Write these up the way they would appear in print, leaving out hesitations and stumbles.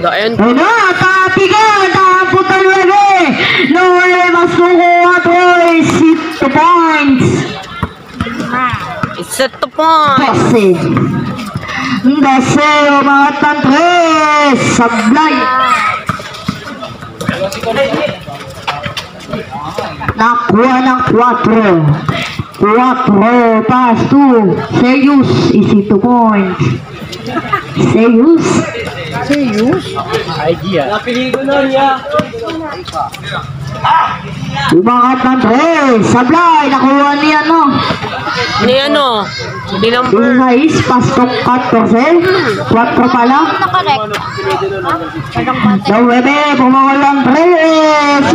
Ayan. Ano? Kapigan! Nakaputan 9. Lower mas kukuha to. 2 points. Set to point. 12. Umangat ng 3. Sablay. Nakuha ng 4. 4 pass 2. Seyus. Easy 2 points. Seyus. Idea. Napiligo na niya. Umangat ng 3. Sablay. Nakuha niya no. Ni ano? Di number. Guys, pasok 14. 4 pala. Daw bebe, pumawal ng 3.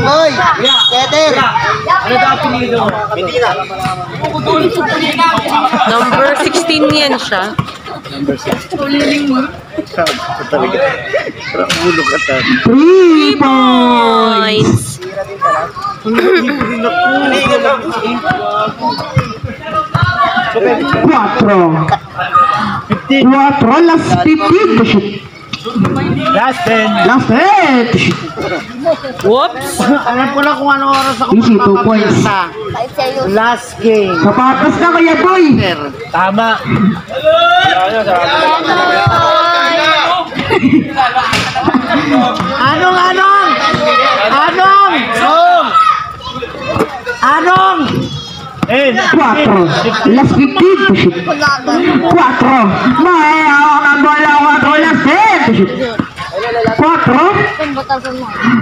Hoy! Tether! Ano daw apelido? Medina. Number 16 yan siya. Number 6. Talaga. Ulo ka ta. 3 points. Cuatro. 4 last 15. Last 10. Last 10. Whoops. Alam ko na kung ano oras ako Easy 2 points. last game. Sapatos na kaya boy. Tama. Anong? 4 last 15. 4. May ako ng bola. 4 last 10. 4.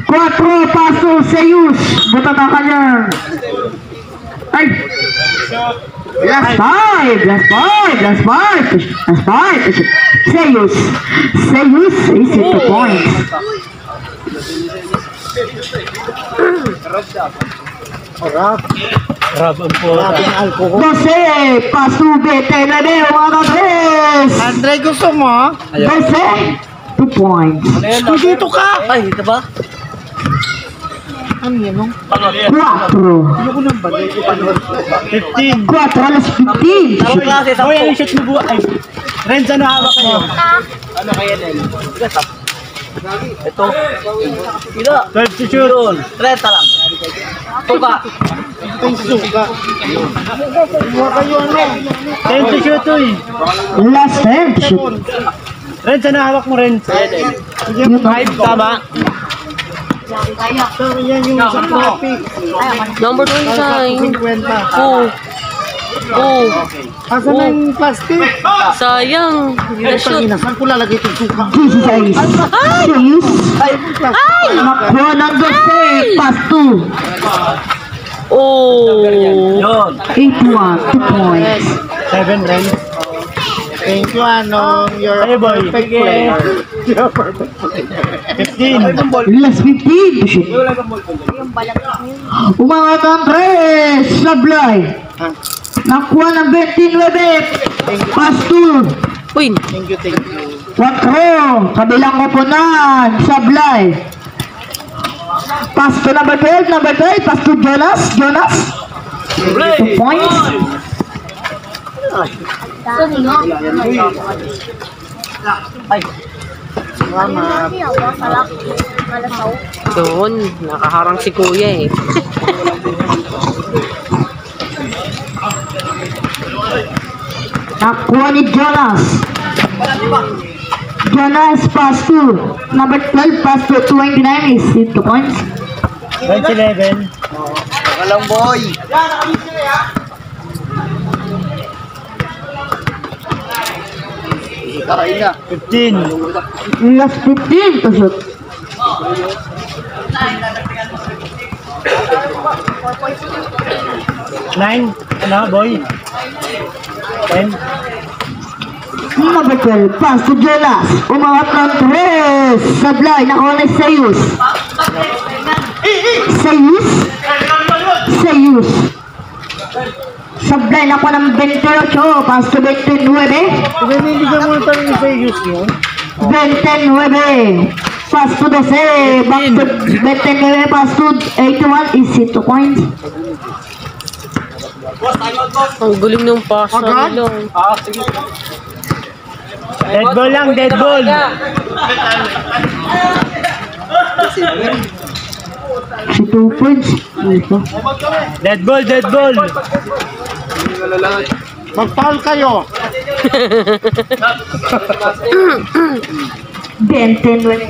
4 paso Seyus. Buta na kanya. Ay. Last 5. Last 5. Last 5. Last 5. Seyus. Seyus is 2 points. Rab ang po. Alcohol. 12. Paso bete na de. Mga 3. Andre, gusto mo? 12. 2 points. Dito ka. Ay, ito ba? Ano yan, no? 4. Ano ko nang bagay? 15. 4 alas 15. Hoy, ano shoot mo buwa? Ay, Renza na hawak mo. Ano kaya din? Ito. Ila. 12 to shoot. 30 lang. Tuka. Suka. Buwa kayo, ano? 10 to shoot, uy. Last 10 shoot. Renza na hawak mo, Renza. Yun, no? Tama. So, yan yung sa topic. Number 29. 50. Oh. Asa na yung plastic? Sayang. Na-shoot. Saan ko lalagay itong suka? 16. Seyus. Nakuha ng 12. Pass 2. Oh. 8-1. 2 points. 7 Renz. Thank you, Anong. You're a perfect player. You're a perfect player. 15. Last 15 shoot. Umangat ang 3. Sablay. Nakuha ng 29. Pass 2. Win. Thank you, thank you. 4. Kabilang koponan. Sablay. Pass to number 12. Number 12. Pass to Jonas. Jonas. 2 points. Salamat. Doon. Nakaharang si kuya eh. Nakuha ni Jonas. Jonas pass 2. Number 12 pass to 29 is 2 points. Renz 11. Walang boy. Kain na. 15. Last 15 to shoot. 9. Ano, boy? 10. Number 12 pass to Jonas. Umangat ng 3. Sablay. Nakuha ni Seyus. Seyus. Seyus. Sablay. Nakuha ng 28. Pass to 29. Hindi ka muna tanong sa use yun. 29. Pass to the say. Back to 29. Pass to 81 is 2 points. Ang guling ng pass na nila. Dead ball lang, dead ball. Si 2 points. Ito. Dead ball, dead ball. Mag-foul kayo. 10 win.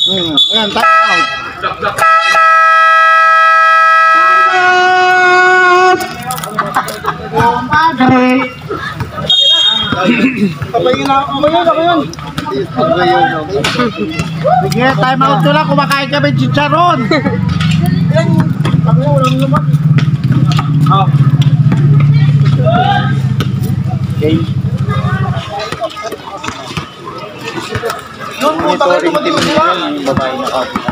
Ayan, time out. Padre. Ako yun. Sige, time out ko lang. Kumakain kami chicharon. Okay. Monitoring team nila yung babae na kapit.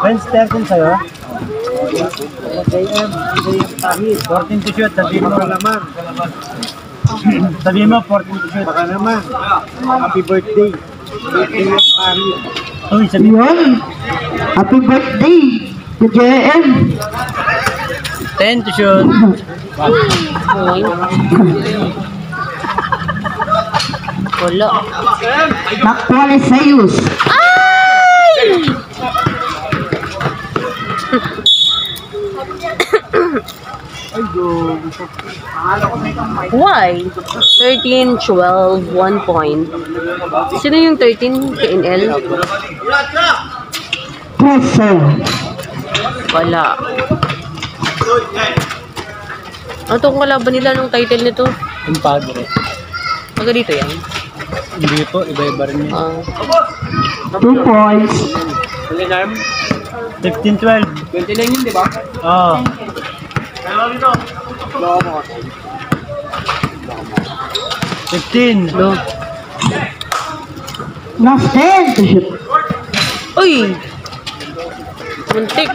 Friends, 13 sa'yo. JM, Tahit, 14 to shoot, sabihin mo naman. Sabihin mo, 14 to shoot. Baka naman. Happy birthday. Birthday of Tahit. Uy, sabihin mo. Yun. Happy birthday to JM. 10 to shoot. Wala. Nakuha sa Yus. Why? 13, 12, 1 point. Sino yung 13? KNL? Pressure. Wala. Ano itong kalaban nila nung title nito? Yung padre. Maga dito yan. Hindi po, iba-iba rin yun. 2 points. 15-12. 29 yun, di ba? Oo. 15. No. Last 10 to shoot. Uy! Muntik.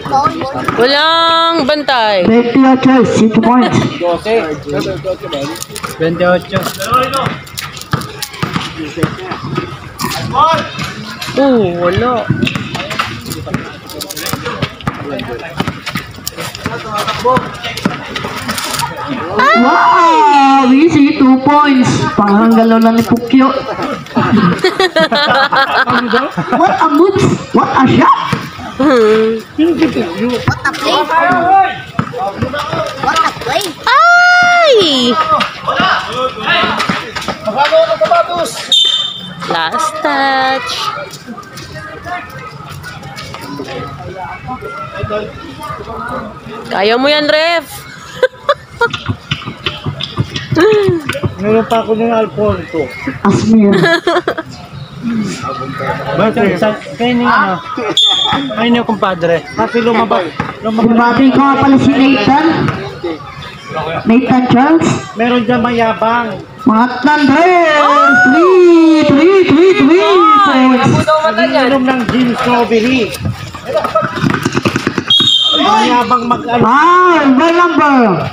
Walang bantay. 30 your choice. 6 points. 28. Wala. Wow! Easy. 2 points. Parang galaw na ni Pukyo. What a move. What a shot. Ay! Last touch. Kaya mo yan, ref. Meron pa ako ng Alfonso. Asmir. Bakit? Kayo niyo ano? Kayo niyo kumpadre. Kasi lumabas. Bumati ko nga pala si Nathan. Nathan Charles. Meron dyan mayabang. Mga Thunders. 3 points. Inom ng gin strawberry. Mayabang mag-ano. What number?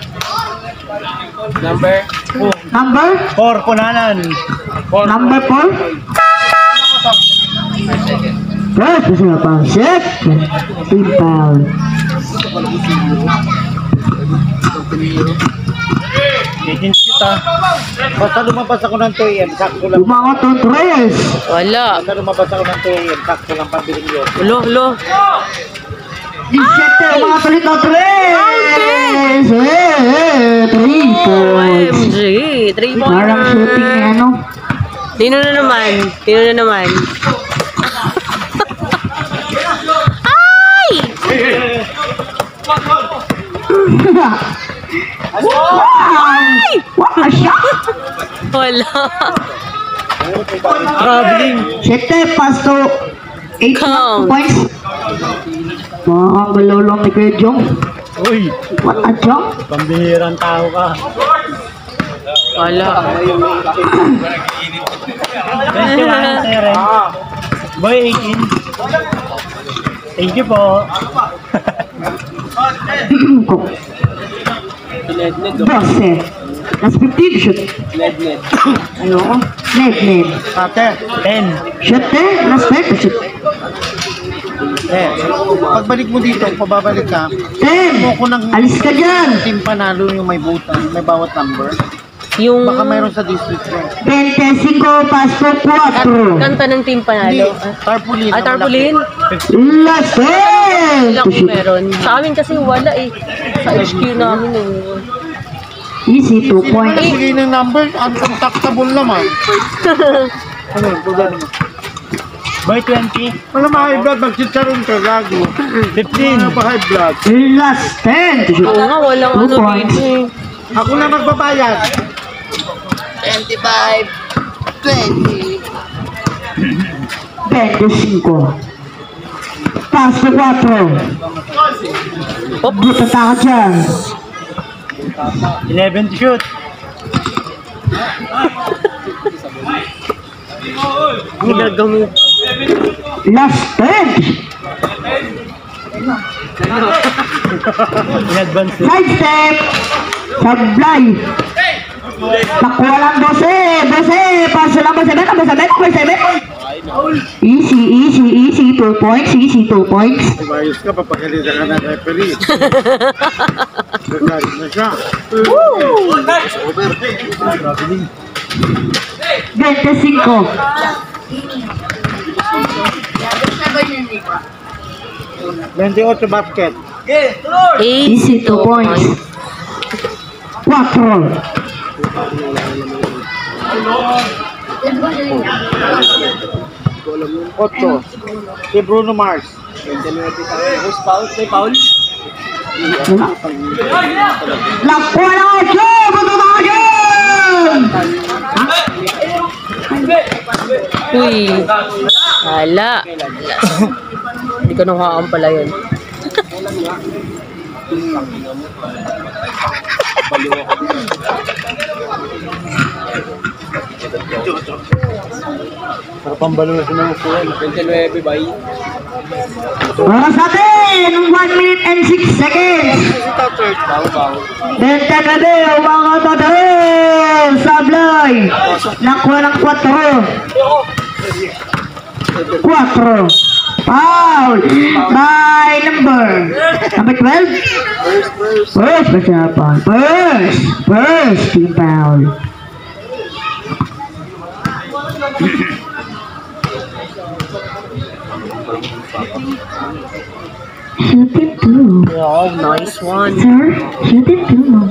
Number? 4 kunanan. Number 4? First, kasi nga pang set. 3 pound. Agent kita. Basta lumabas ako ng 2 AM, sakto lang. Lumangot ang tres. Wala. Basta lumabas ako ng 2 AM, sakto lang pabiling yun. Ulo, ulo. 17 mga palit ng tres. 3 points. OMG. 3 points. Parang shooting ni ano. Tino na naman. Tino na naman. Ay! Wow! What a shot! Wala. Traveling. 7 pasto 8 Count. points. Mga galaw lang ni Kuya Jong. Uy, What a jump! pambihirang tao ka. Wala. Thank you lang, sir. Boy, 18. Thank you po. Dose. Last 15 shoot. Ano? Ned. Ate, 10. Shoot last 10 shoot. Eh, pagbalik mo dito, pababalik ka, 10. ako nang Alis ka dyan. team panalo yung may butang, may bawat number. Yung Baka mayroon sa district ko. 25 paso 4. kanta ng team Hindi, panalo. tarpaulin. Ay, tarpaulin? Last Wala ko 10. meron. Sa amin kasi wala eh. Sa HQ namin eh. Easy 2 points. Sige ng number, uncontactable naman. Ano, problema mo? By 20? Wala mga high blood, magchicharon ka, gago. 15. Wala pa high blood. Last 10. Oo nga, walang 2 ano points. dito eh. Ako na magbabayad. 25, 20. 25. Paso 4. Buta ka dyan. 11 to shoot. Ginagamit. Last 10. In advance. Side step. Sablay. Nakuha lang 12. 12. Paso lang 7. Easy. 2 points. Easy 2 points. Umayos ka, papagalitan ka ng referee. Gagalit na siya. 25. 28 basket. Easy 2 points. 4. 8. Si Bruno Mars. Nakuha lang 8. Buta ka dyan. Uy. Hala. Hindi ko nakuhaan pala yun. Sarap ang balo na sinukuhan. 29, bay. Oras natin. 1 minute and 6 seconds. Benta na din. Mga tatay. Sablay. Nakuha ng 4. 4. Foul. By number 12. First. First. Team foul. Shoot it through. Wow, nice one. Sir, shoot it through.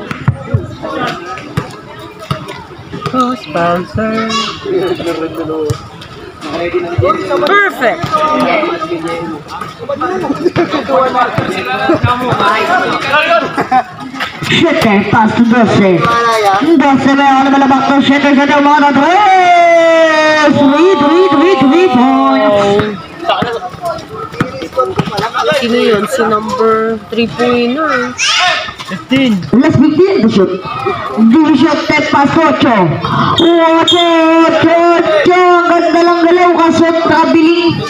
Sponsor. Perfect. Shooter, pass to 12. 12 may ako naman to. Shooter, mga na-tres. 3 points. Sino yun? Si number 3-pointer. 15. Let's begin the shoot. Division 10 pass 8. 8. Ang ganda lang galaw kasi nakabiling.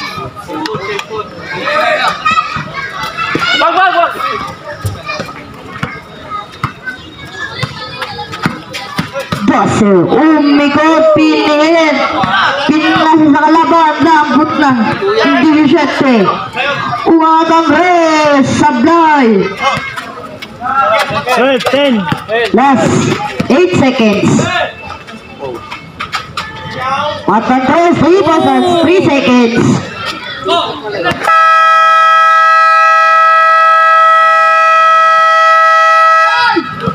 Basel, umikot, pinihin. Pinilasi sa kalaban, naambot na. Division 10. Umatang res, sablay. 10. Last 8 seconds. Matang 3 seconds.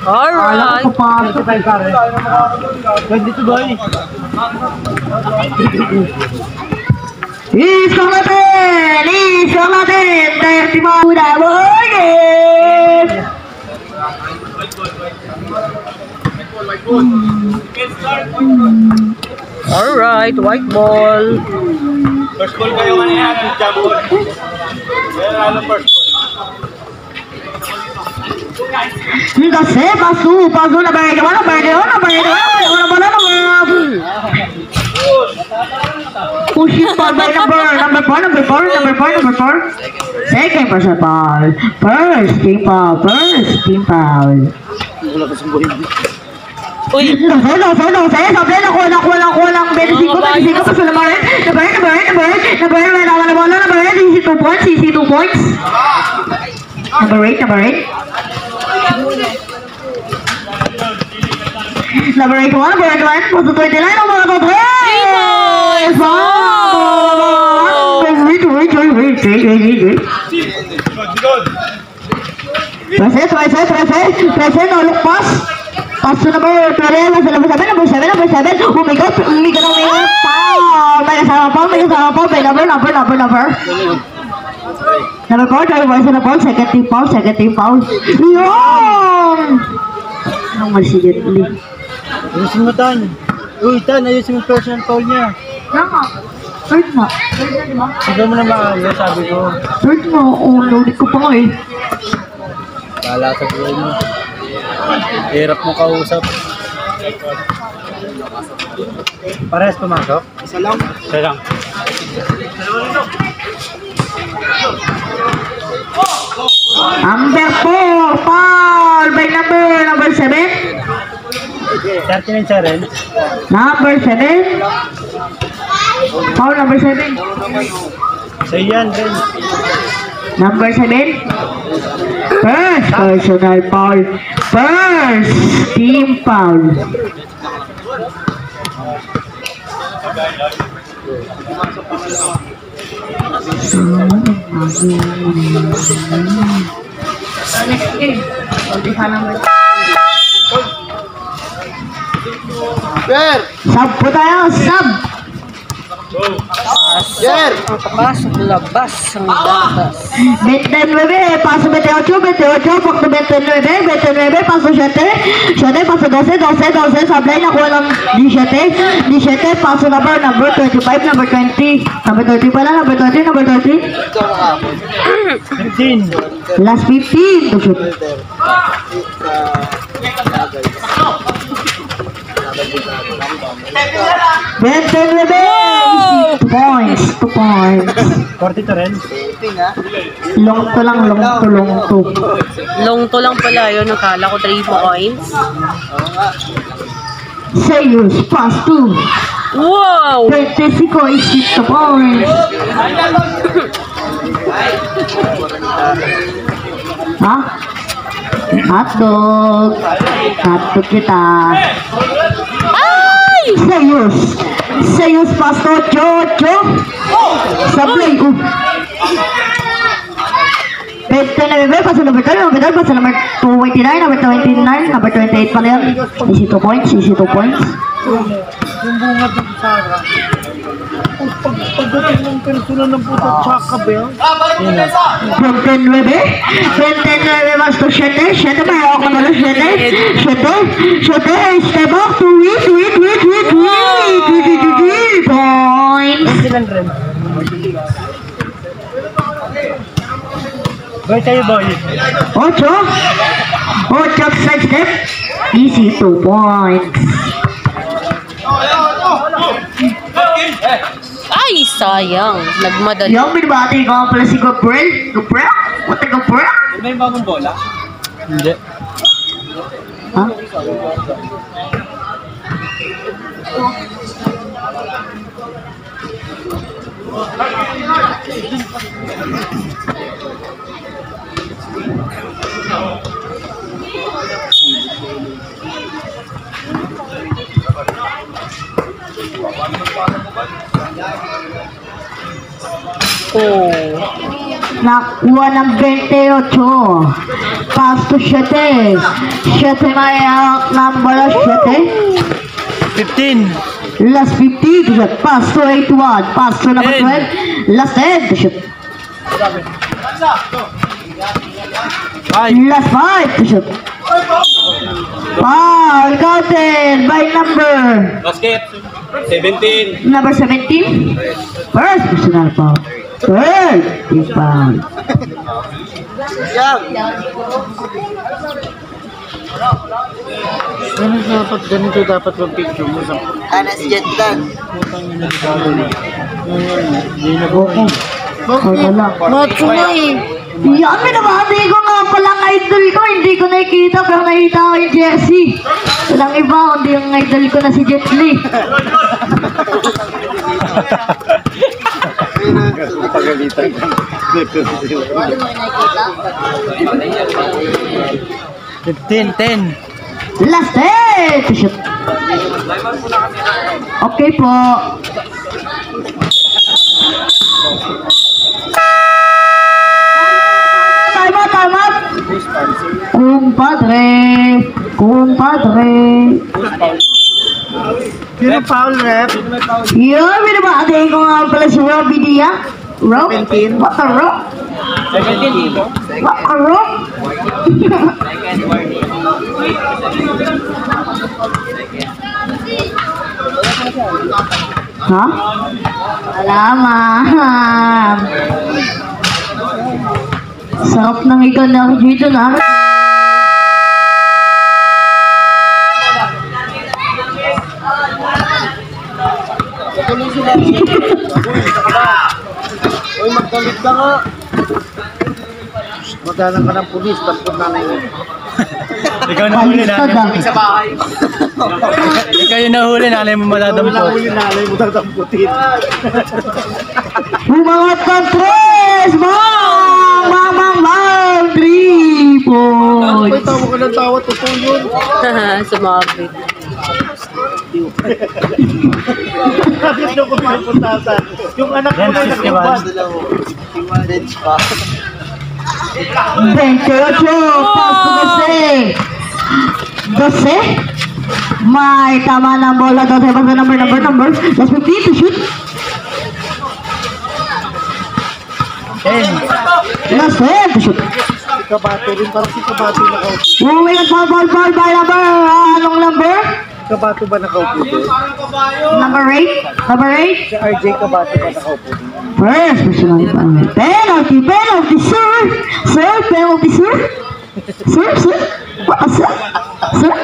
Alright. Dito boy. Isang natin. Dahil si Mauna, Alright, white ball. First ball kayo kanina, jump ball. Ano first ball? Kasi, paso na ba? Pushing ball by number 4. Second person foul. First team foul. Wala kasing boy. Uy! 12, sabi na ko ng 25, paso number 8, number 8, wala na bola, number 8, easy 2 points, Number 8, Number 8, 1, paso 29, mga to, Present, no look pass. Pass to number 7. Oh my God, foul. May kasama foul, by number. Number 4, driver sa ball, second team foul. Yun! Ang masigit ulit. Ayusin mo, Tan. Uy, Tan, ayusin mo personal foul niya. Third na, di ba? Sige mo na maayos, sabi ko. Third na, loaded ko pa nga eh. Kala sa buhay mo. Hirap mo kausap. Parehas pumasok? Isa lang. Number 4, foul by number 7. 39 seconds. Number 7. Foul number 7. So yan, Ben. Number 7. First personal foul. First team foul. Sub po tayo, sub. Pasok, labas, ang labas. 29, paso 28, pakto 29, paso 7, paso 12, sablay na kuha ng 17, paso number 25, number 20, number 30 pala, number 30. 15. Last 15, to shoot. Wow! 2 points. 42 rin. Long to. Long to lang pala yun. Nakala ko 3 points. Sayus, pass 2. Wow! 25 is 6 points. Ha? Hotdog kita. Ay! Sayus pass to Jojo. Sablay. 29, paso number 30, paso number 29, number 28 pala yan. Easy 2 points. Yung bungad ng Sara. Pagdating ng personal ng puto tsaka ba yan? 29, mas to 7, may ako na lang 7, step up, 2 points. Silan rin. Boy tayo, boy. 8 side step, easy 2 points. Ay, sayang. Nagmadali. Yung binabati ko pala si Gabriel. What the Gabriel? May bagong bola? Hindi. Ha? Oh. Nakuha ng 28. Pass to 7. 7 may number 7. 15. Last 50 to shoot. Pass to 81. Pass to number 12. Last 10 to shoot. 5. Last 5 to shoot. Foul counted by number Basket. 17. number 17. First personal foul. Third is foul. Ganito dapat mag-picture mo sa Anas Jet lang. hindi na Okay. Wala. Macho na eh. Yan, binabati ko nga palang idol ko, hindi ko nakikita pero nakita ko yung jersey. Walang iba, kundi yung idol ko na si Jet Li. Pagalitan ka. 15-10. Last hit! Shoot. Okay po. Time out! Kumpadre. Sino foul rep? Yun, binabati ko nga pala si Robby Dia. Rob? 17. What a rob? 17 dito. What a rob? Ha? Alaman. Sarap ng ikaw na dito na. Uy, magkalit ka nga. Magdalang ka ng pulis, tapos nanay mo. Ikaw nahuli na. Baliktad ah. Sa bahay. Ikaw yung nahuli na. Alam mo Wala maladampot. ko yung nanay mo dadamputin. Umangat ka tres! Bang! 3 points! Ay, tawa ka ng tawa, totoo yun. Sumabit. Bakit nyo ko pinupuntasan? Yung anak ko na nakubad. 28 paso 12 may tama ng bola 12 paso number last 15 to shoot 10. last 10 to shoot Kabato rin, parang si Kabato nakaupo. oh my god ball by number anong number? Kabato ba nakaupo doon? number 8 Si RJ Kabato ba nakaupo doon? first personal penalty sir penalty sir what sir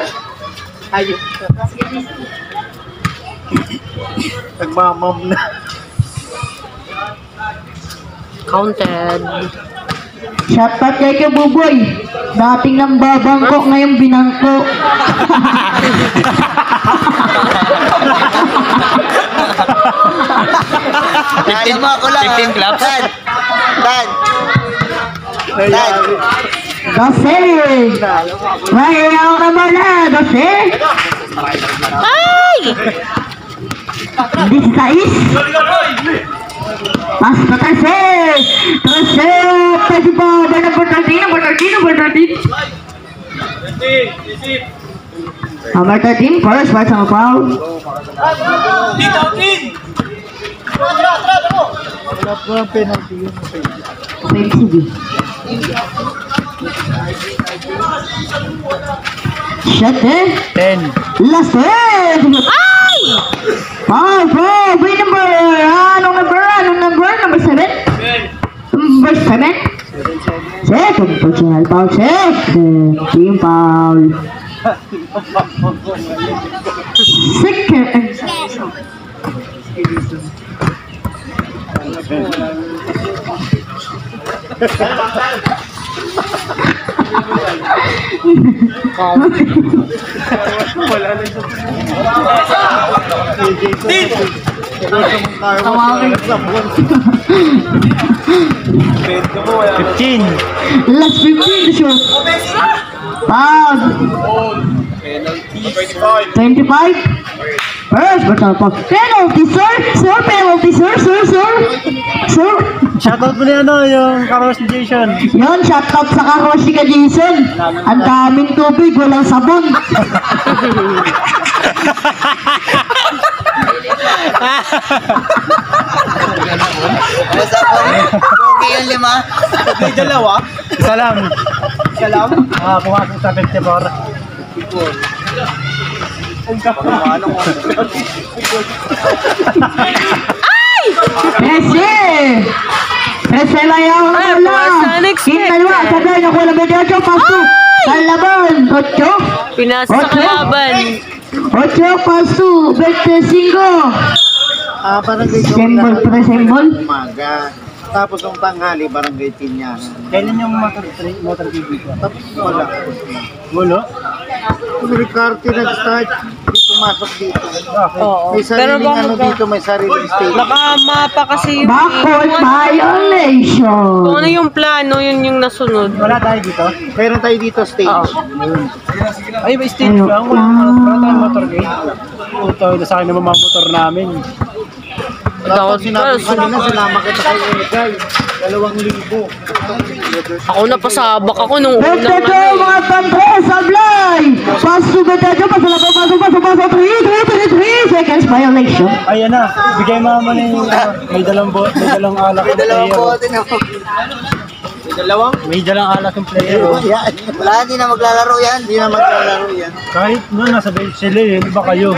Ayun. Nagmamam na. Counted. shoutout kay Buboy dating nang babangko ngayon binangko Mo ako lang. 15 claps. Dan. Nangyari. 12 may ako naman na 12 Ay! 16 Mas 13 13 pa number 13 number 13 first part sama foul Wala po ang penalty yun. sige shot 10. last hit foul wait number number 7 number 7 second personal foul second team foul second Wala na siya. Tawagin. 15. last 15 to shoot foul 25 first personal foul penalty sir penalty sir Shoutout mo na yung Carlos Jason. yun shoutout sa karosi ka Jason ang daming tubig walang sabon Okay yung 5. May 2. Salam. Salam. Pumasok sa 54. Prese mayaw na Ay, bola pumasok na next Kim dalawa sabay na kulang 28 paso Kalaban 8 Pinasa sa kalaban. 8 paso 25 Parang may symbol pre symbol umaga. Tapos ang tanghali, barangay Tinyahan. Kailan yung motor TV ko? Tapos wala. Wala? Kung Ricarte nag-start, hindi pumasok dito. Oo. May Pero sariling ba ano dito, may sariling station. nakamapa kasi yung... Backcourt violation. Kung ano yung plano, yun yung nasunod. Wala tayo dito? Meron tayo dito stage. Oo. Ay, may stage lang. Wala tayong motor gate. Puto, nasa akin naman mga motor namin. Dapat sinabi ko kanina, salamat kita kay Egay. 2,000. Ako napasabak ako nung unang Betejo, mga tante, sablay. Paso, Betejo, pasok. 3 seconds violation. Ayan na, bigay mo naman yung may dalang alak ng player. May dalang alak ng player. Oh. Wala, hindi na maglalaro yan. Hindi na maglalaro yan. Kahit no, nasa bench sila eh, iba kayo.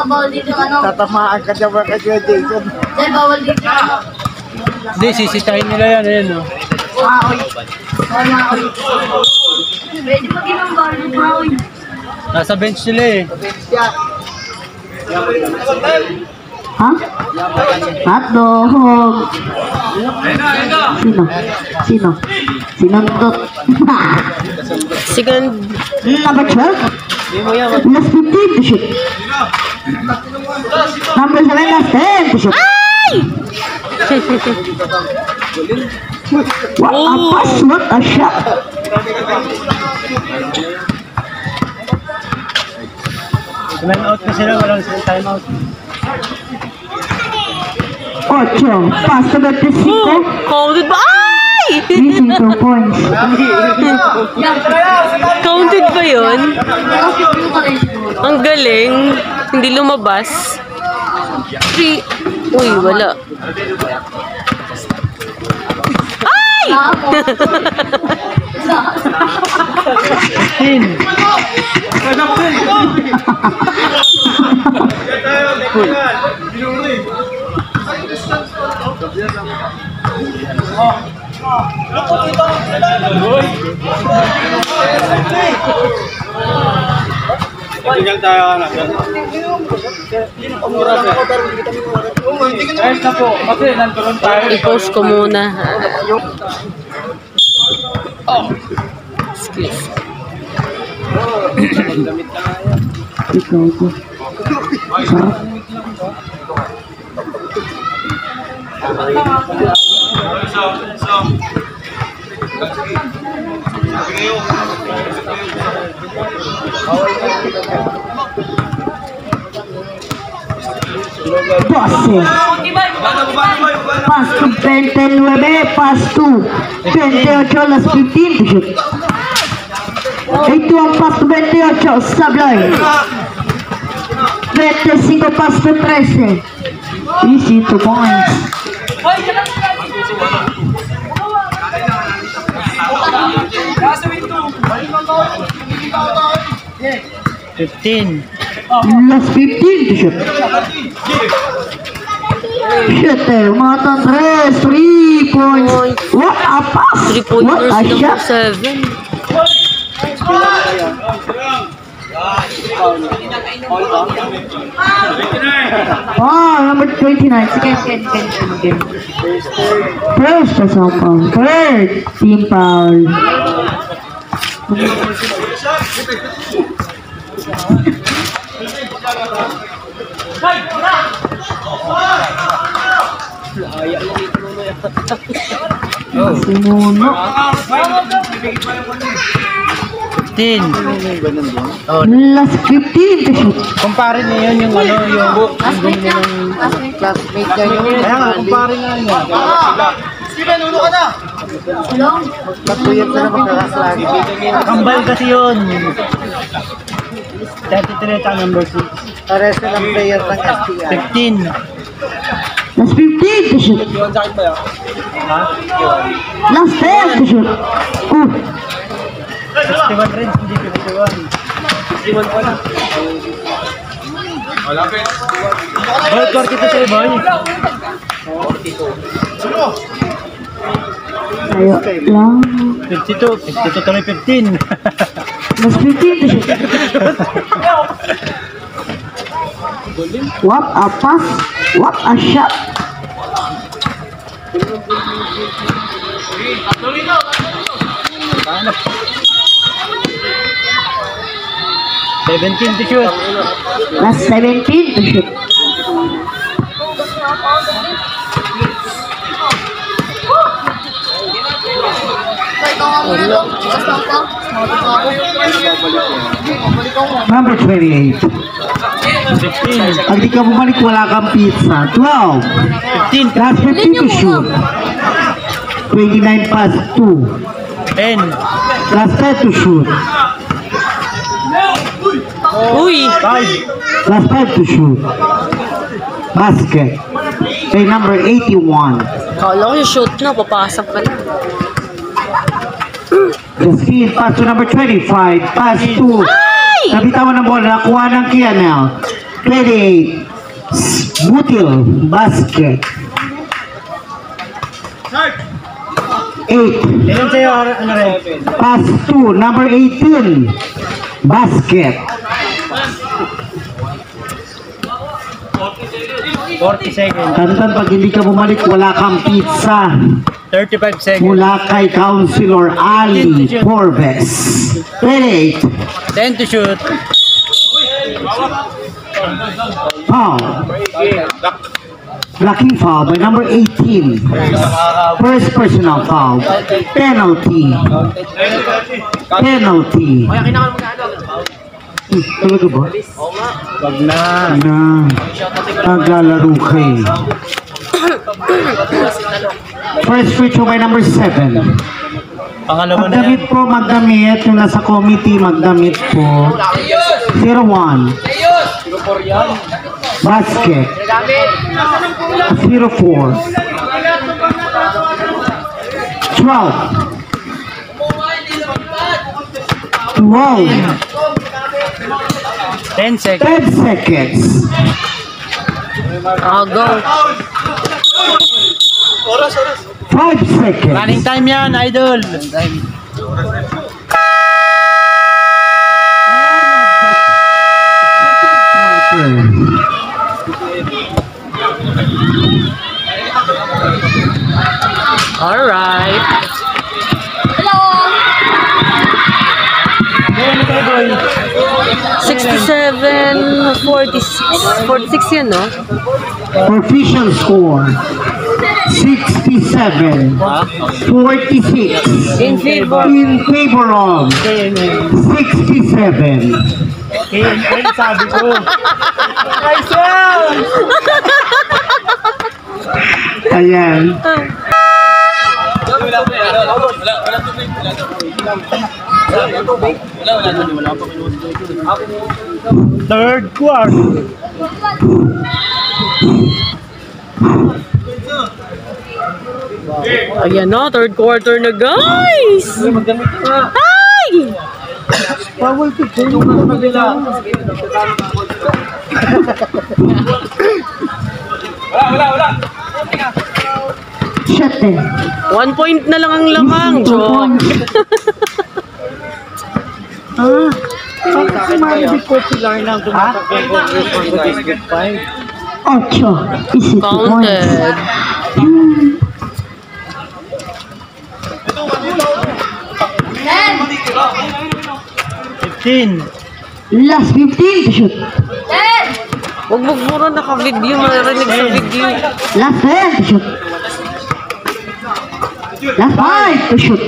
Bawal dito ano? Tatamaan ka dyan ka dyan, Jason. Dahil bawal dito ano? Hindi, sisitahin nila yan, ayan no. Maoy. Maoy. Pwede pa ginang bawal dito maoy. Nasa bench sila eh. Ha? Hotdog. Sino? Sinundot. Second, Number 12. Last 15 to shoot. Number 7, last 10 to shoot. What a pass, what a shot. Time out na sila, walang time out. 8. Pass to 25. counted ba? Ay! Missing 2 points. Counted ba yun? Ang galing. Hindi lumabas. 3. Uy, wala. Ay! 15. I-post ko muna. Excuse. Ikaw ko. Sarap. Doce. Pass to 29, pass to 28, las 15 to shoot. Ito ang pass to 28, Sablay. 25, pass to 13. Easy 2 points. Last 15 to shoot. Shooter, mga tandres, 3 points. What a pass! 3 pointers What a number shot! 7. Oh, number 29. Second. First personal foul. Third team foul. Sinuno. 15. Last 15 to shoot. Kumpare niyo yun yung ano, yung Classmate niya. Classmate niya yun. kaya nga, kumpare nga niya. Long. Tatuyot na magkakaslagi. Kambal kasi yun. 33 at number 6. Pares na ng player ng STI. 15. Last 15 to shoot. Ha? Last 10 to shoot. 61 rin, hindi 51. 61 pa na. Boy, 42 sa'yo, boy. Tayo lang. 52 tuloy 15. Last 15 to shoot. What a pass. What a shot. Seventeen to shoot. Last 17 to shoot. Number 28. 15. Pag di ka bumalik, wala kang pizza. 12. 15. Last 15 to shoot. 29 pass 2. 10. Last 10 to shoot. Uy! 5. Last 5 to shoot. Basket. Okay, number 81. Kala ko yung shoot na, papasok ka na. Justine, pass to number 25. Pass to. Nabitawan ng bola. Nakuha ng Kianel. 28. Butil. Basket. 8. Ilan sa'yo, ano rin? Pass to number 18. Basket. 40 seconds. Tantan, pag hindi ka bumalik, wala kang pizza. 35 seconds. Mula kay Councilor Ali Forbes. 28. 10 to shoot. Foul. Blocking foul by number 18. First personal foul. Penalty. Penalty. Talaga ba? Wag na. Naglalaro kayo. First free throw by number 7. Pangalawa na yan. Magdamit po, magdamit. Yung nasa committee, magdamit po. 0-1. Basket. 0-4. 12. 12. 10 seconds. 10 seconds. Go. 5 seconds. Running time yan, idol. Alright. Hello! 67, 46. 46 yun, no? Official score. 67. 46. In favor. In favor of 67. KNL, sabi ko. Ayan. Third quarter. Ayan na, third quarter na, guys! Hi! Bawal to change. Shut it. 1 point na lang ang lamang, Joke. Ocho. Is it Counted. Ten! 15. Last 15 to shoot. Ten! Huwag mo puro naka-video, marinig sa video. Last 10 to shoot. Last 5 to shoot.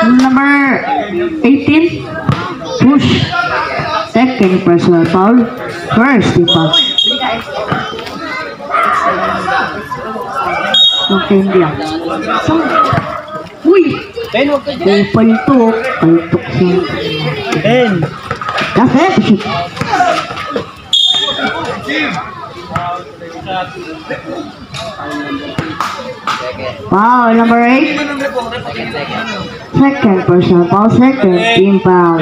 Number 18. Push. Second personal foul. First foul. Okay, hindi ah. Uy! May paltok. Paltok siya. 10. Last 10 to shoot. Foul number 8. Second personal foul, second team foul.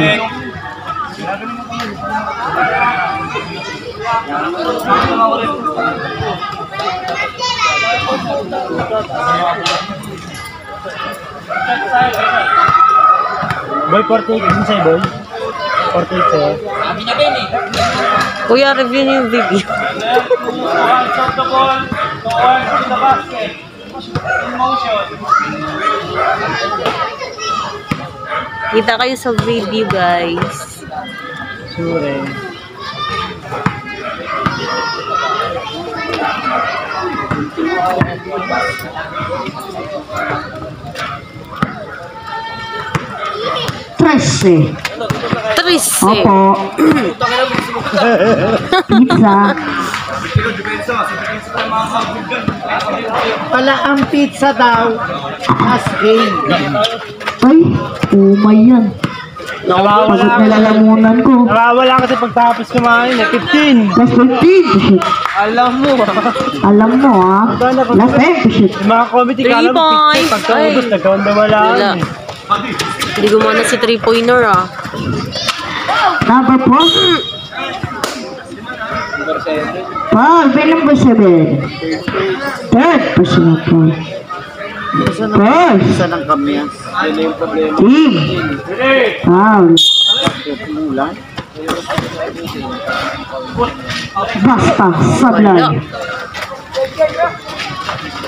Boy, 48 din sa'yo, boy. 48 sa'yo. Kuya, review niyo yung video. Kita kayo sa video, guys. Sure. Trece. Opo. Pizza. Pala ang pizza daw. As game. Ay, umay yan. Pagod na lalamunan ko. Nawawala kasi pagtapos kumain eh. 15. Last 15. Alam mo. Alam mo ah. Last 10. Yung mga comedy, 3 kala mo 15. points. Pagkaubos, Ay. nagkawandawala. Wala. Hindi gumana si 3-pointer ah. Number 4. Paul, bin number 7. Third personal point. First. Isa ng kamyas. Team. Paul. Mulan. Basta. Sablay.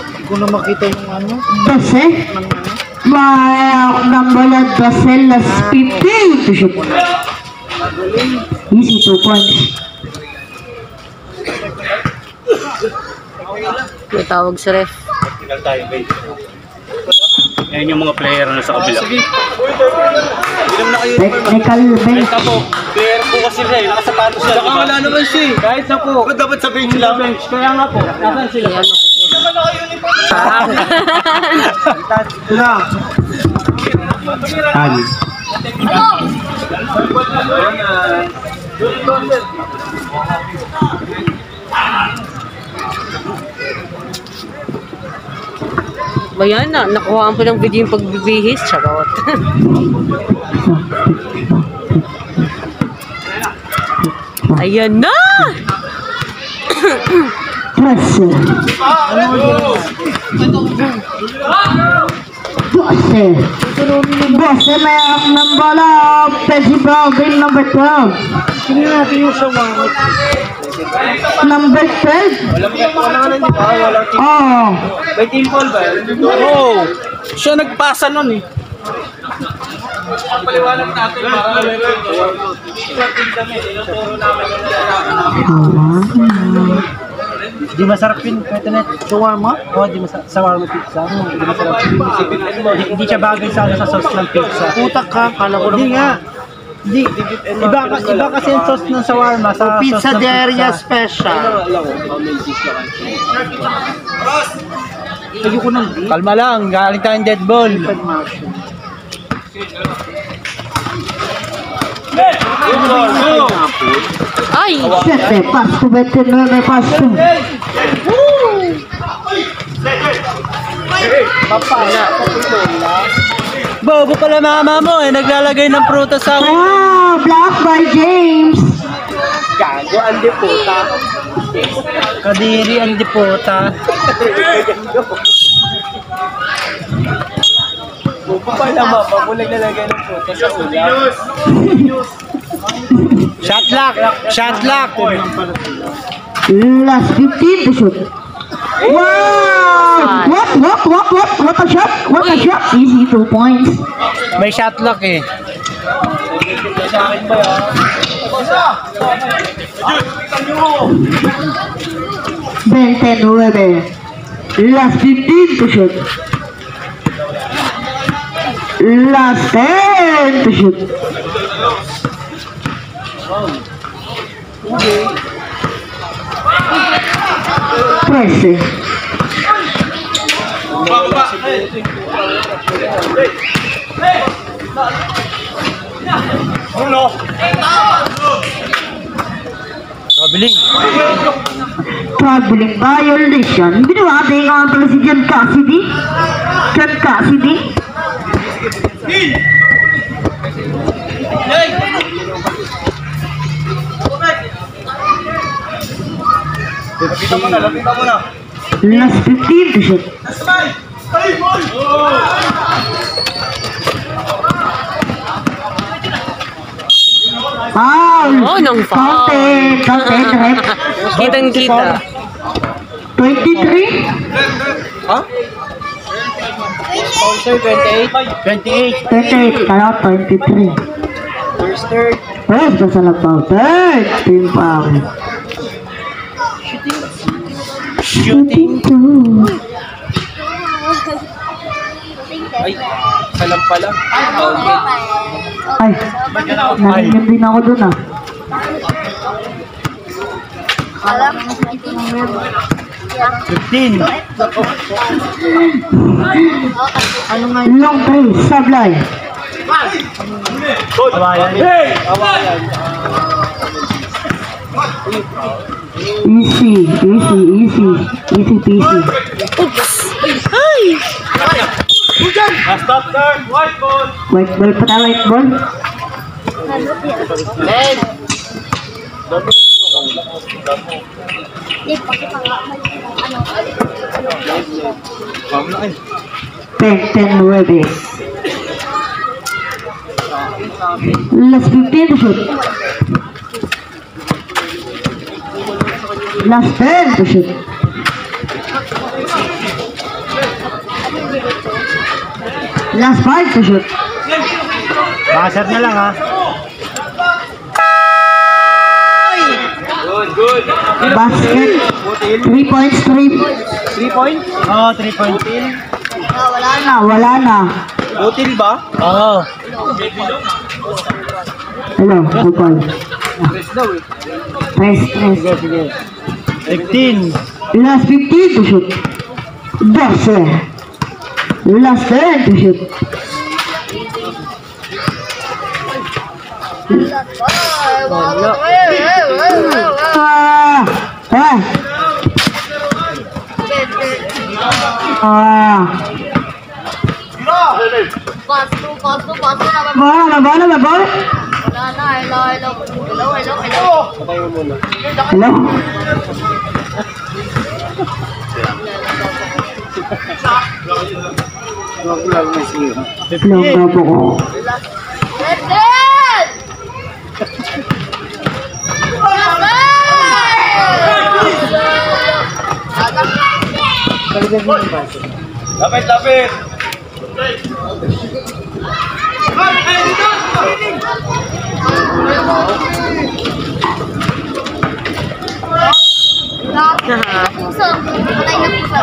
Hindi ko na makita yung ano. 12. Number 12. Last 15. To shoot. Easy 2 points. May tawag sa ref. Yan yung mga player na sa kabila. Technical bench. Player po kasi siya eh. Nakasapatos siya. Saka wala naman siya eh. Kahit na po. Ba't dapat sabihin nila? Kaya nga po. Nasaan sila? Ayan, Ano? ba yan na? Nakuhaan pa ng video yung pagbibihis. Charot. Ayan na! 13. 12. 12 may ang ng bola. Pesi Brown, bin number 12. Tingnan natin yung sa mga. Number 12. Wala na di ba? Wala team. Oh. May team ball ba? Oo. Siya nagpasa nun eh. Paliwanag natin para di masarap yun, pwede na shawarma? Oo, di masarap, shawarma pizza. Di masarap yun. Hindi siya bagay sa sauce ng pizza. Putak ka, kala ko Hindi nga. Hindi, iba kasi yung sauce ng shawarma sa Pizza sauce ng Deria pizza. Special. Ayoko nang kalma lang, galing tayong dead ball. Ay! 7. Pasto 29. Pasto. Bobo pala mama mo eh, naglalagay ng prutas sa akin. Wow. Block by James. Gago, ang deputa. Kadiri, ang deputa. Bobo pala mama mo, naglalagay ng prutas sa ulam. Shot lock! Shot lock! Last 15 to shoot. Wow! What a shot! What a shot! Easy 2 points. May shot lock eh. 29. Last 15 to shoot. Last 10 to shoot. Trece. Traveling. Traveling violation. Ginawa din nga pala si John Cassidy. John Cassidy. Lapitan mo na. Last 15 to shoot. Foul! Oh, nang foul. Counted, ref. Kitang-kita. 23? Sponsor 28. 28, kaya 23. First third. Yes, basta lang foul. Third, team foul. Shooting two. Ay, salam pala. Ay, nangyayam din ako dun ah. Alam, 15. Long three, sablay. Awayan. Awayan. Easy peasy. Ay! Stop third, white ball. White ball pa na, white ball. Hindi, pakita nga. Ano? 10-9. Last 15 to shoot. Last 10 to shoot. Last 5 to shoot. Basat na lang ha. Good. Basket. 3 points, 3. 3 points? Oo, 3 points. Wala na. Butil ba? Oo. Hello, good ball. Press. Sige. 15. Last 15 to shoot. 12. Last 10 to shoot. Pasto na ba? Ball? Wala na, hello. Patay mo muna. Hello? Hello, babo ko. Let's Lapit. Puso. Patay na puso.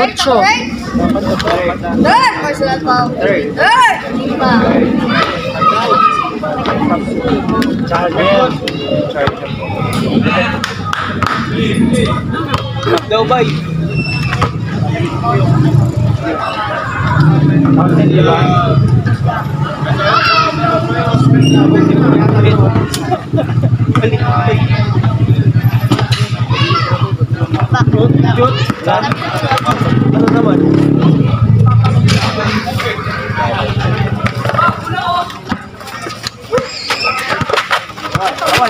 Ocho. Third! Martial foul. Third! Lima. Charger. Daw bay. Mountain, di ba? Ano naman?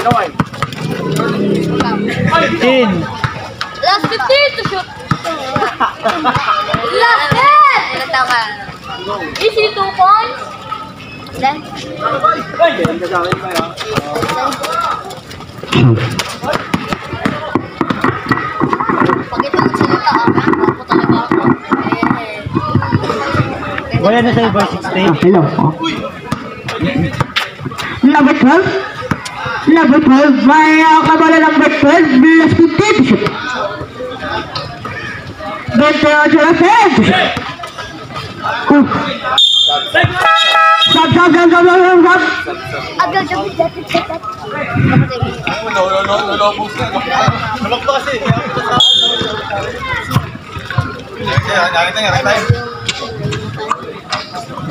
Kaway. 15. Last 15 to shoot. Last 10! Ilan tama? Easy 2 points. Then? Ganda sa akin ba yan? Pag ito magsalita ako talaga ako. Wala na sa'yo, boy, 16. Hello. Number 12. May kabala number 12. Last 15 to shoot. 28 to shoot. Stop. Agad. Lolobos na. Malak pa kasi. Nakita nga.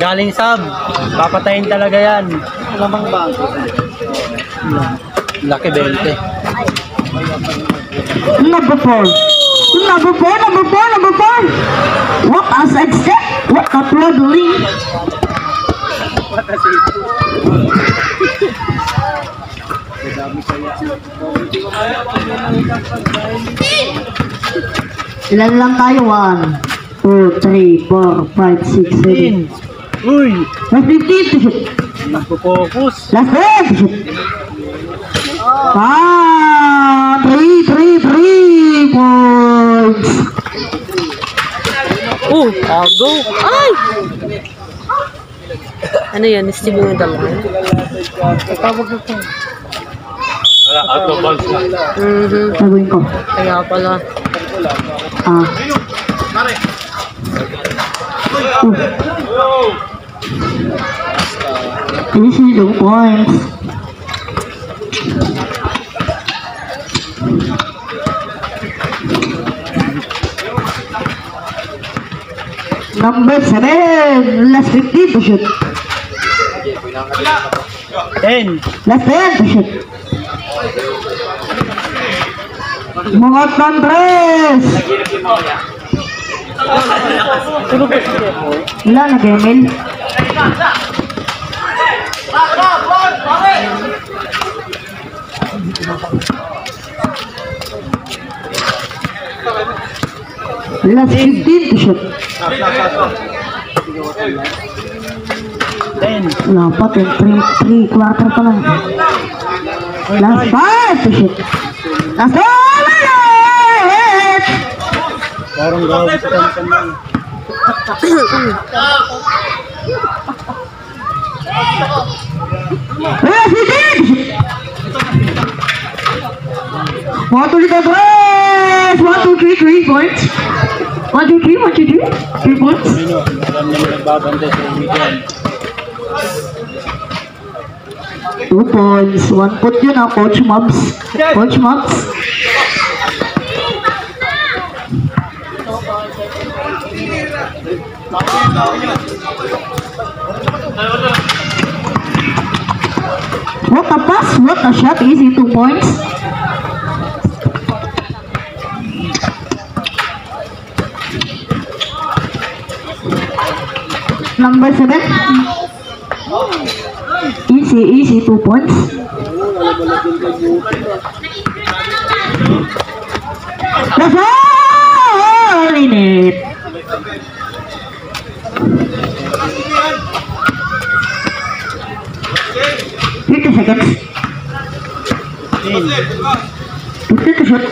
Galing sub. Papatayin talaga yan. Lamang ba? Laki 20. Number 4. What a side step. What a traveling. Ilan lang tayo? 1, 2, 3, 4, 5, 6, 7. Uy! Last 15 to shoot. Nagpo-focus. Last 10 to shoot. 3 points. Agaw. Ay! Ano yan? Steve yung dalawa. Gagawin ko. Kaya pala. This is the points. Number 7, last 15 to shoot. 10. Last 10 to shoot. Mga Tandres! Wala na Gemel. Last 15 to shoot. 10. Wala pa, 3 quarter pa lang. Last 5 to shoot. Last 5! Parang gawin sa kansan. Last 15! 1, 2, 3 points. 1, 2, 3 points. Alam niya nagbabantay sa weekend. 2 points. 1 point yun Coach Mobs. Coach Mobs. What a pass, what a shot, easy 2 points. Number 7. Easy 2 points. That's all in it. Seconds. 50 to shoot.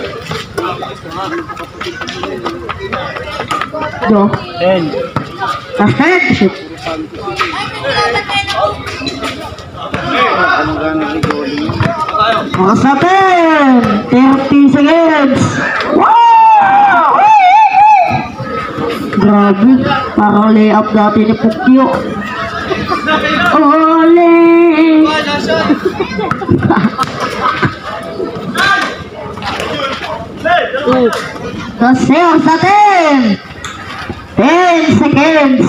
Go. 10. Last 10 to shoot. Mga sa 10. 30 seconds. Wow! Grabe. Parang layup dati ni Pukyo. Ole! Kasi sa 10 seconds.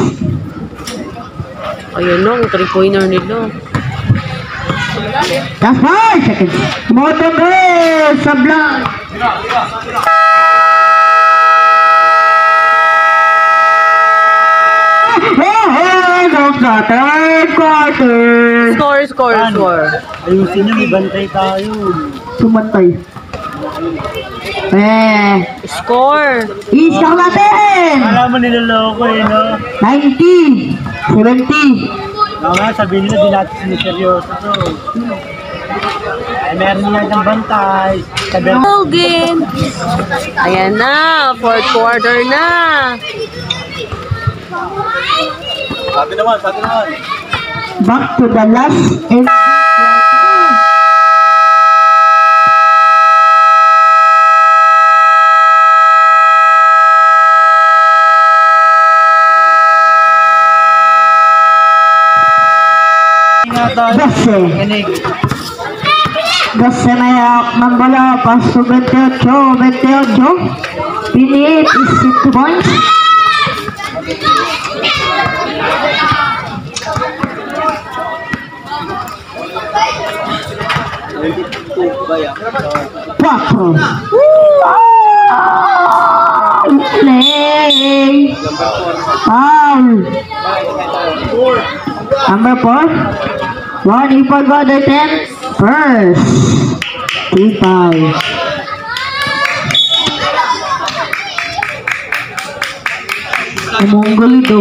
Ayun no, 3-pointer nila. That's 5 seconds. Motor race sa blank. Of the third quarter. Score. Ayusin niyo, may bantay tayo. Sumantay. Score. Isang natin. Alam mo niloloko no? 90, 70. Nga, sabihin nila, di natin siniseryoso to. Ay, meron nga ng bantay. Logan. Ayan na, 4th quarter na. Sabi naman. Back to the last and Doce may hawak ng bola, paso 28. Pinit is 6 points. Quatro. Play. Foul. Number 4. 1 equal to the 10. First. 3-5. Umunggol ito.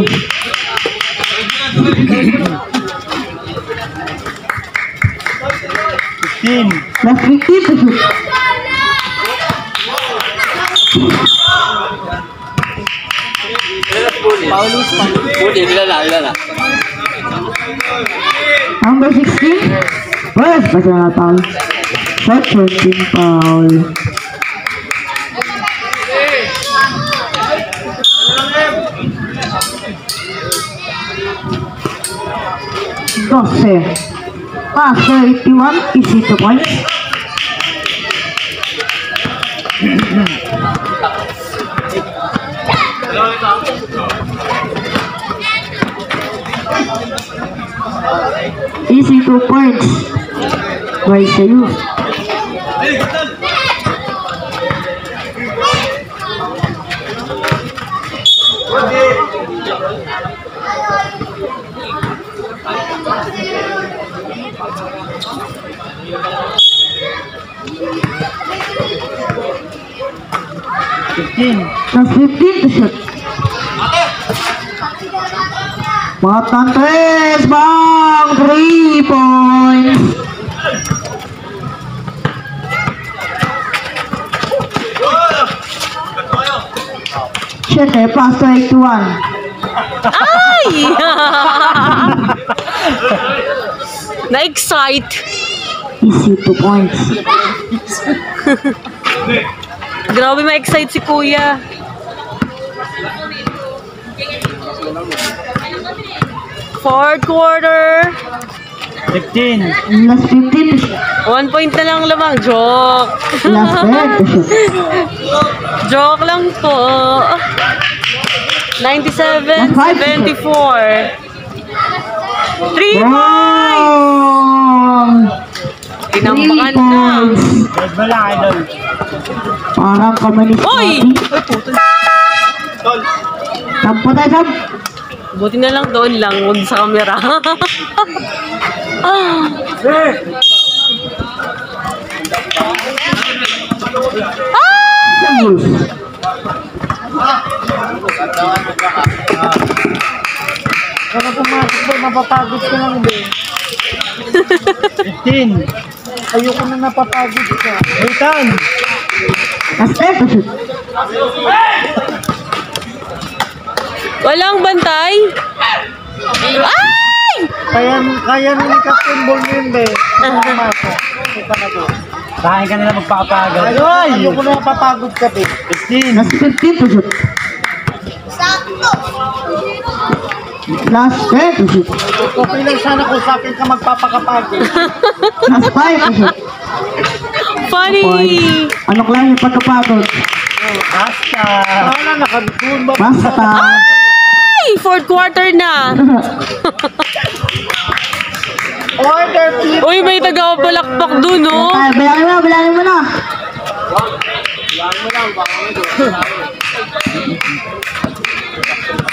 Last 15 to shoot. Number 16. Pues, personal foul. Shot 14 foul. Pass 81, easy 2 points. Easy 2 points. By Sayus. Plus 15 to shoot. Matan 3, bang 3 points. Shit, pass 81. Ay! Na-excite. Easy 2 points. Grabe ma-excite si Kuya. Fourth quarter. 15. Last 15 to shoot. 1 point na lang lamang. Joke. Last 10 to shoot. Joke lang po. 97-74. 3 points! Wow! Tinambakan 3 na. points. Red ba lang, idol? Parang kamanis Oy! natin. Sampo tayo, Sam. Buti na lang doon lang. Huwag sa camera. Kaya pumasok ba, napapagod ka lang din. 15. Ayoko na napapagod ka. 8. Last 10 to shoot. Walang bantay. Ay! Kaya na ni Captain Ball yun din. Pumasok. Ito na to. Saan ka nila magpapagod? Ayoko na napapagod ka din. 15. Last 15 to shoot. Last 10 to shoot. Okay lang sana kung sa akin ka magpapakapagod. Last 5 to shoot. Funny! Points. Ano lang yung pagkapagod? Basta. Wala, nakadun ba? Basta. Ay! Fourth quarter na. Order, please. Uy, may taga-palakpak dun, oh. Ay, bilangin mo na.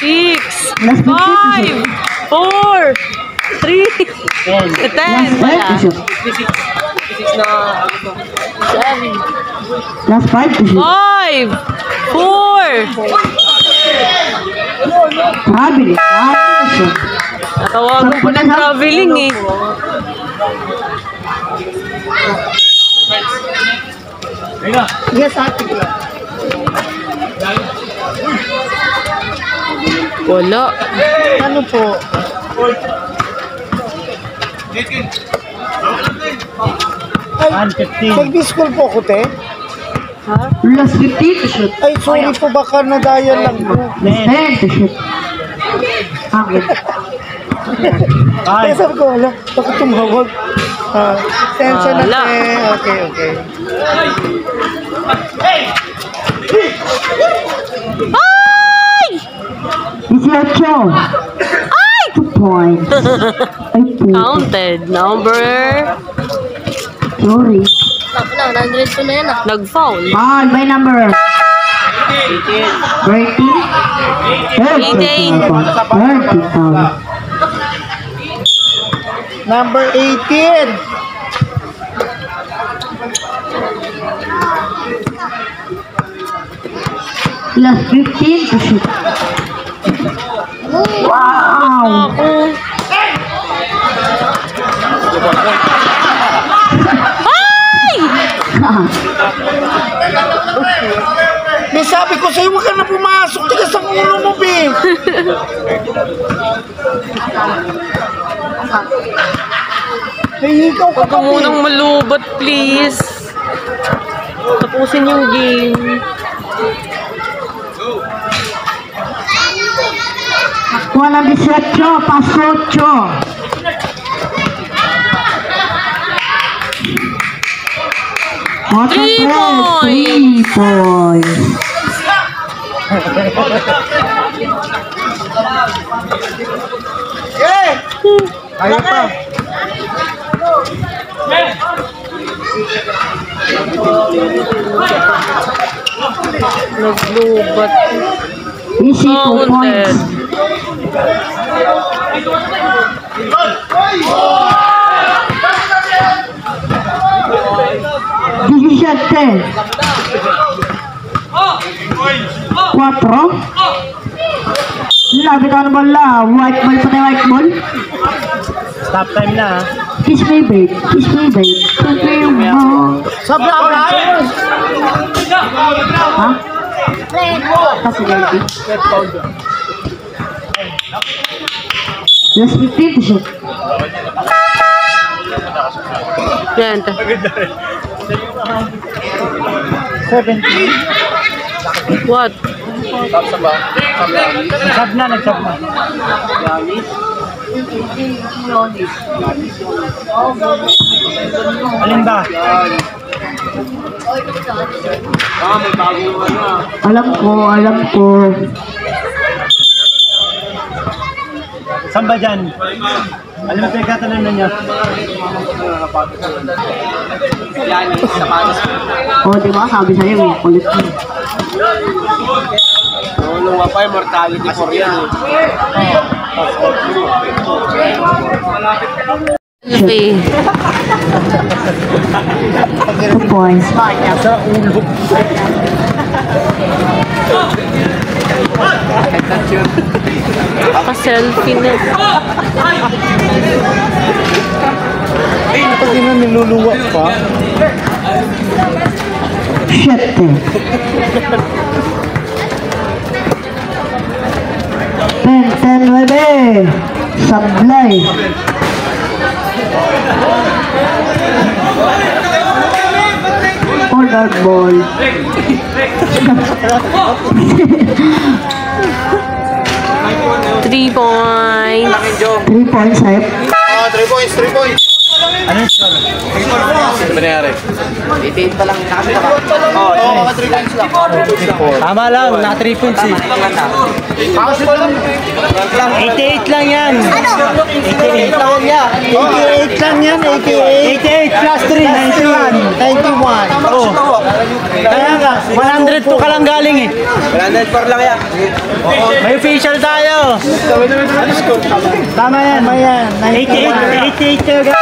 6, Last 15 to 5, shoot. 4, 3, 10. Last 5 to shoot. Last 5 to shoot. 5, 4. Traveling. to shoot. Natawagan ko ng traveling eh. Yes, ate ko lang. Wala. Ano po? Ay, 115. mag-discall po ako, te. Last 15 to shoot. Ay, sorry po, baka na-dial lang po. Last 10 to shoot. Akin. Kaya sabi ko, wala, bakit tumawag? Sensya na, Wala. te. Okay, okay. Ay! 18. Ay! 2 points. Ay, puto. Counted. Number. Sorry. Nag-foul. Foul by number 13. 18. 13 foul. Number 18. Last 15 to shoot. Wow! May sabi ko sa'yo, huwag ka na pumasok. Tigas ang ulo mo, Bing. Ikaw ka Huwag ka munang malubat, please. Tapusin yung game. Walang 18, pas 8. 3 points. Kaya pa. Naglubat. Easy 2 Counted. points. Diecisiete. 4. Labi ka na bola. White ball pa tayo, white ball. Stop time na ha. Kiss me, babe. Kiss me, babe. Kiss me, ball. Sabi ako, Ha? Kasi lady. Last 15 to shoot. Yan. 17. What? Nagsab na. Alin ba? Alam ko. Saan ba dyan? Alam mo pinagkatanan niya? O, di ba? Sabi sa'yo, may kulit mo. Tulungan pa yung mortality for yan. Okay. 2 points. Pa-selfie na. Pag ina niluluwa pa. 7. 10-9. Sablay. Order ball. 3 points. 3 points, Sahib. 3 points, 3 points. Ano yung score? Ano ba nangyari? Itiin pa lang kami na. Oo, mga 3 points lang. Tama lang, naka 3 points eh. 88 lang yan. 88 lang yan. 88 lang yan, 88. 88 plus 3, 91. 91. Oo. Kaya nga, 102 ka lang galing eh. 104 lang yan. May official tayo. Tama yan. 88 ka galing.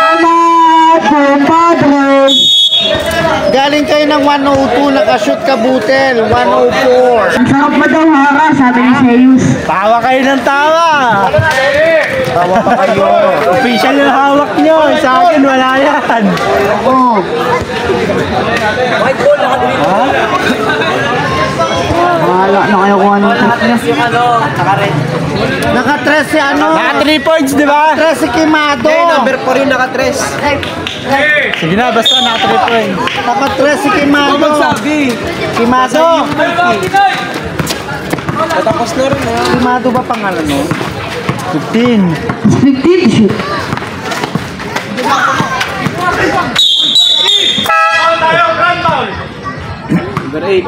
Salamat po, Padres. Galing kayo ng 102, nakashoot ka butel. 104. Ang sarap ba daw hara, sabi ni Zeus. Tawa kayo ng tawa. Tawa pa kayo. Official yung hawak nyo. Sa akin, wala yan. Oh. Wala na kayo kung anong tip niya. Naka-tres si ano? Naka 3 points, di ba? Tres si Kimado. Number 4 yung naka-tres. Sige na, basta naka 3 points. Naka-tres si Kimado. Magsabi. Kimado. Natapos na rin. Kimado ba pangalan mo? 15. 15 to shoot. Number 8.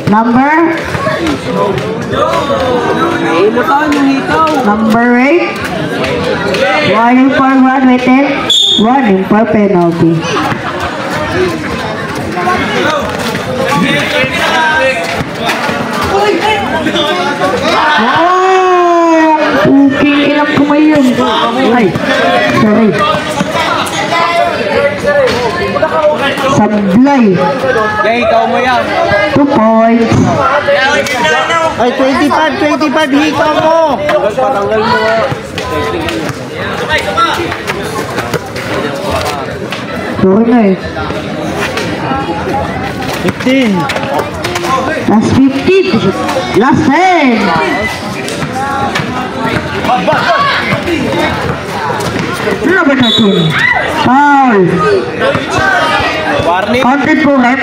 Number? Number 8. Warning for graduated. Warning for penalty. Oh! Okay, ilang kamay yun. Ay, sorry. Sablay. Kaya ikaw mo yan. 2 points. Ay, 25 hika mo. Patanggal mo nga. Sorry na eh. 15. Last 15 to shoot. Last 10. Number 13. Foul. Warning. Counted po, rep.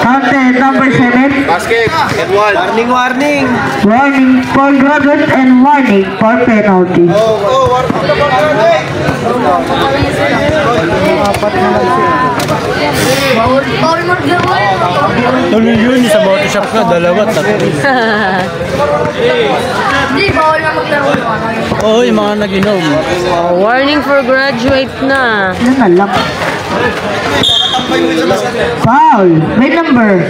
Counted. Number 7. Basket. And one. Warning, warning. Warning for graduate and warning for penalty. Bawal mag-gawin. Tuloy yun sa motor shop na, dalawa, tatlo. Hindi, bawal na mag-gawin. Oo, yung mga nag-inom. Warning for graduate na. Yan na lang. Foul. May number.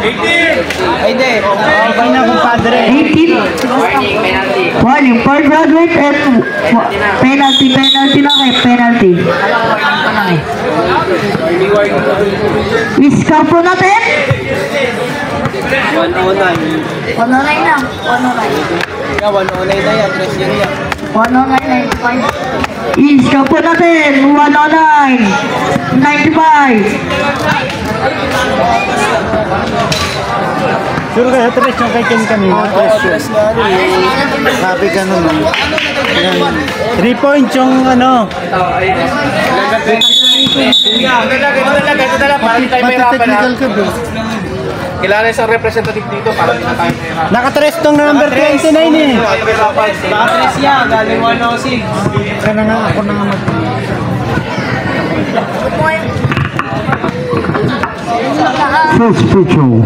Ay, di. Okay na, kumpadre. 18. Warning for graduate and penalty na kay penalty. Iskar po natin. 109 lang. 109. 109 na yan. 109 na yung point. Iskar po natin. 109. 95. Sure kayo, tres yung kay Ken kanina. Sabi ka nun. 3 points yung ano. Kailangan isang representative dito para hindi na tayo mahirap. Nakatres tong number 29 eh. Nakatres yan, galing 106. Kaya na nga ako na nga mag... First free throw.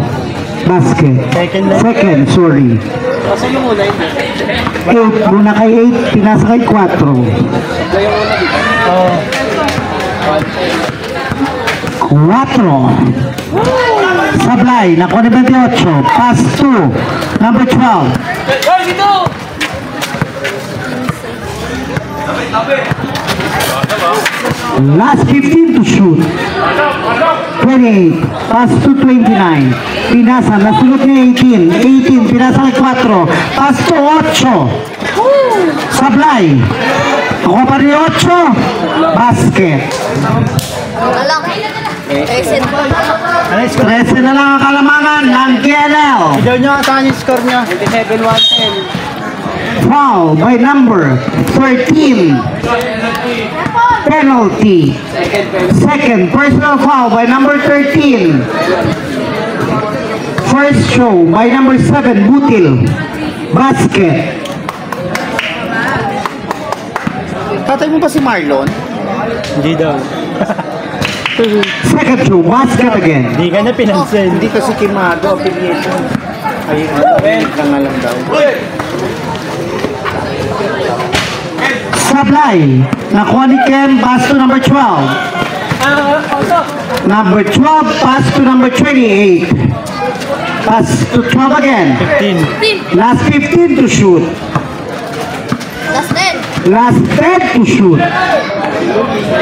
Basket. Second na. Second, sorry. Kasi yung muna yun. 8. Muna kay 8. Pinasa kay 4. Oo. 4. Sablay. Nakuha ni 28. Pass 2. Number 12. Last 15 to shoot. 28. Pass to 29. Pinasa. Nasunod ni 18. 18. Pinasa kay 4. Pass to 8. Sablay. Nakuha pa ni 8. Basket. Alam. Exit po. Ano yung score? 13 na lang ang kalamangan ng KNL. Daw nyo ata yung score nyo. 27-110. Foul by number 13. Penalty. Second personal foul by number 13. First show by number 7, Butil. Basket. Tatay mo ba si Marlon? Hindi daw. Second show, basket again. Hindi ka na pinansin. Hindi kasi Kimado affiliation. Ay, ka nga lang daw. Sablay. Nakuha ni Ken, pass to number 12. Number 12, pass to number 28. Pass to 12 again. 15. Last 15 to shoot. Last 10. Last 10 to shoot.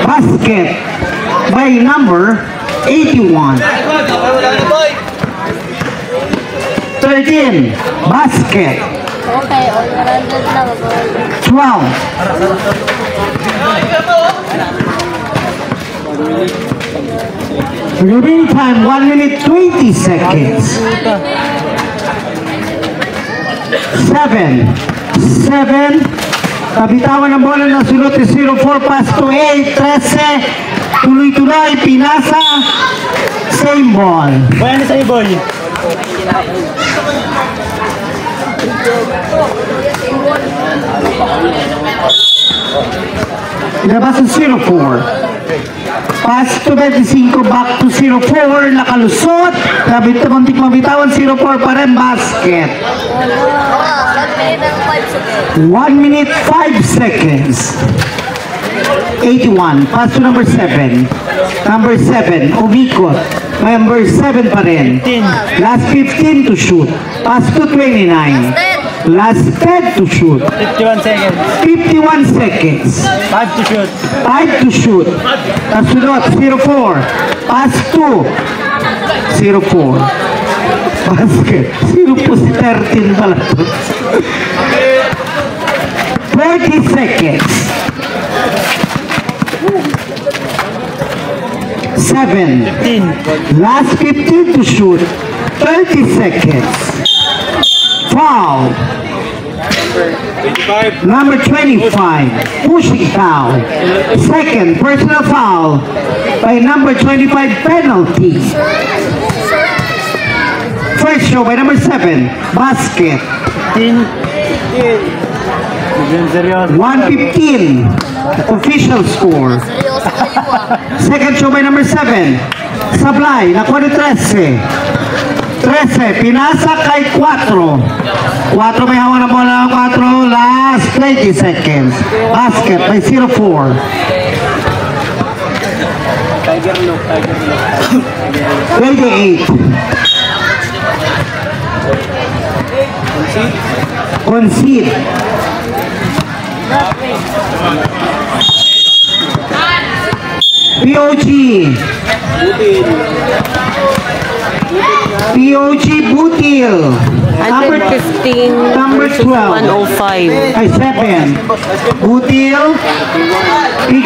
Basket by number 81. 13. Basket. Okay, all rounded lang. 12. Remaining time 1 minute 20 seconds. 7. Kabitawan ng bola ng sulot is 04 pass to 8. 13. Tuloy-tuloy. Pinasa. Same ball. Boy, ano sa'yo, boy? Labas ang 04. Pass to 25, back to 04. Nakalusot. Muntik mabitawan, 04 pa rin. Basket. 1 minute 5 seconds. 81. Pass to number 7. Number 7. Umikot. Number 7 pa rin. 15. Last 15 to shoot. Pass to 29. Last 10 to shoot. 51 seconds. 51 seconds. 5 to shoot. 5 to shoot. Kasunod, 04. Pass 2. 0-4. Basket. 0 po si 13 pala to. 30 seconds. 7. 15. Last 15 to shoot. 30 seconds. Foul. Number 25. Pushing foul. Second personal foul by number 25 penalty. First show by number 7. Basket. 15. Seryoso. 115. Official score. Second show by number 7. Sablay. Nakuha ni 13. 13. Pinasa kay 4. 4 may hawak na bola ng 4. Last 20 seconds. Basket by 0-4. Tiger look. 28. Concede. POG. POG Butil. Under 15 Number versus 12. 105. Ay, 7. Butil. Big